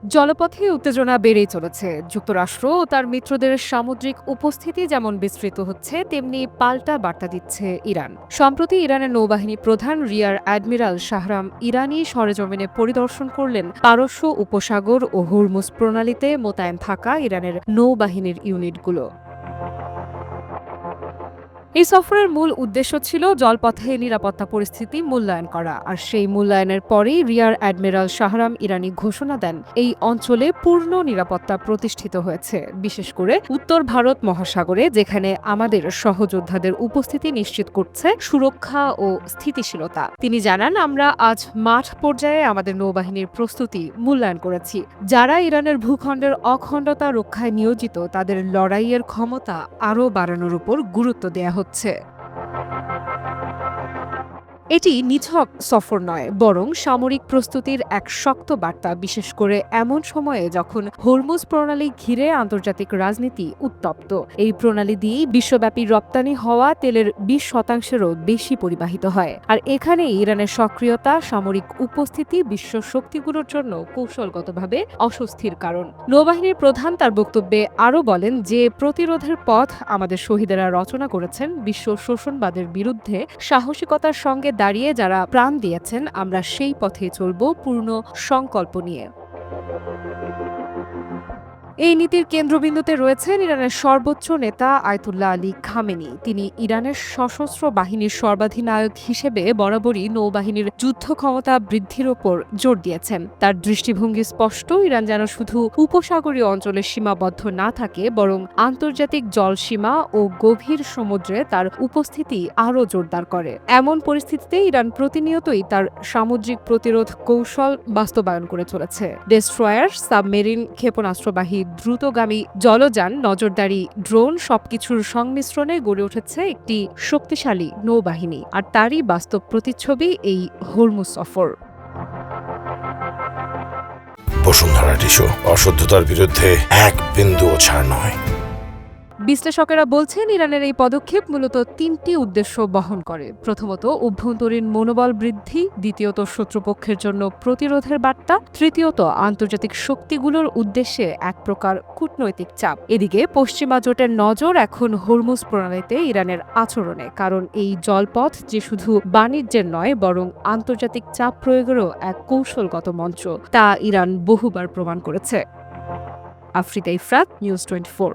জলপথে উত্তেজনা বেড়েই চলেছে। যুক্তরাষ্ট্র ও তার মিত্রদের সামুদ্রিক উপস্থিতি যেমন বিস্তৃত হচ্ছে, তেমনি পাল্টা বার্তা দিচ্ছে ইরান। সম্প্রতি ইরানের নৌবাহিনী প্রধান রিয়ার অ্যাডমিরাল শাহরাম ইরানি সরেজমিনে পরিদর্শন করলেন পারস্য উপসাগর ও হরমুজ প্রণালীতে মোতায়েন থাকা ইরানের নৌবাহিনীর ইউনিটগুলো। এই সফরের মূল উদ্দেশ্য ছিল জলপথে নিরাপত্তা পরিস্থিতি মূল্যায়ন করা, আর সেই মূল্যায়নের পরেই রিয়ার অ্যাডমিরাল শাহরাম ইরানি ঘোষণা দেন এই অঞ্চলে পূর্ণ নিরাপত্তা প্রতিষ্ঠিত হয়েছে, বিশেষ করে উত্তর ভারত মহাসাগরে, যেখানে আমাদের সহযোদ্ধাদের উপস্থিতি নিশ্চিত করছে সুরক্ষা ও স্থিতিশীলতা। তিনি জানান, আমরা আজ মাঠ পর্যায়ে আমাদের নৌবাহিনীর প্রস্তুতি মূল্যায়ন করেছি। যারা ইরানের ভূখণ্ডের অখণ্ডতা রক্ষায় নিয়োজিত, তাদের লড়াইয়ের ক্ষমতা আরও বাড়ানোর উপর গুরুত্ব দেয়া হচ্ছে। এটি নিছক সফর নয়, বরং সামরিক প্রস্তুতির এক শক্ত বার্তা, বিশেষ করে এমন সময়ে যখন হরমুজ প্রণালী ঘিরে আন্তর্জাতিক রাজনীতি উত্তপ্ত। এই প্রণালী দিয়েই বিশ্বব্যাপী রপ্তানি হওয়া তেলের 20%-এরও বেশি পরিবাহিত হয়। আর এখানে ইরানের সক্রিয়তা, সামরিক উপস্থিতি বিশ্ব শক্তিগুলোর জন্য কৌশলগতভাবে অস্বস্তির কারণ। নৌবাহিনীর প্রধান তার বক্তব্যে আরও বলেন যে প্রতিরোধের পথ আমাদের শহীদেরা রচনা করেছেন, বিশ্ব শোষণবাদের বিরুদ্ধে সাহসিকতার সঙ্গে দাঁড়িয়ে যারা প্রাণ দিয়েছেন, আমরা সেই পথে চলব পূর্ণ সংকল্প নিয়ে। এই নীতির কেন্দ্রবিন্দুতে রয়েছেন ইরানের সর্বোচ্চ নেতা আয়াতুল্লাহ আলী খামেনি। তিনি ইরানের সশস্ত্র বাহিনীর সর্বাধিনায়ক হিসেবে বরাবরই নৌবাহিনীর যুদ্ধ ক্ষমতা বৃদ্ধির ওপর জোর দিয়েছেন। তার দৃষ্টিভঙ্গি স্পষ্ট, ইরান যেন শুধু উপসাগরীয় অঞ্চলে সীমাবদ্ধ না থাকে, বরং আন্তর্জাতিক জলসীমা ও গভীর সমুদ্রে তার উপস্থিতি আরও জোরদার করে। এমন পরিস্থিতিতে ইরান প্রতিনিয়তই তার সামুদ্রিক প্রতিরোধ কৌশল বাস্তবায়ন করে চলেছে। ডেস্ট্রয়ার, সাবমেরিন, ক্ষেপণাস্ত্রবাহী দ্রুতগামী জলযান, নজরদারি ড্রোন, সবকিছুর সংমিশ্রণে গড়ে উঠেছে একটি শক্তিশালী নৌবাহিনী। আর তারই বাস্তব প্রতিচ্ছবি এই হরমুজ সফর। বসুন্ধরা টিস্যু, অশুদ্ধতার বিরুদ্ধে এক বিন্দুও ছাড় নয়। বিশ্লেষকেরা বলছেন, ইরানের এই পদক্ষেপ মূলত তিনটি উদ্দেশ্য বহন করে। প্রথমত, অভ্যন্তরীণ মনোবল বৃদ্ধি; দ্বিতীয়ত, শত্রুপক্ষের জন্য প্রতিরোধের বার্তা; তৃতীয়ত, আন্তর্জাতিক শক্তিগুলোর উদ্দেশ্যে এক প্রকার কূটনৈতিক চাপ। এদিকে পশ্চিমা জোটের নজর এখন হরমুজ প্রণালীতে ইরানের আচরণে, কারণ এই জলপথ যে শুধু বাণিজ্যের নয়, বরং আন্তর্জাতিক চাপ প্রয়োগেরও এক কৌশলগত মঞ্চ, তা ইরান বহুবার প্রমাণ করেছে। আফরিদা ইফরাত, নিউজ 24।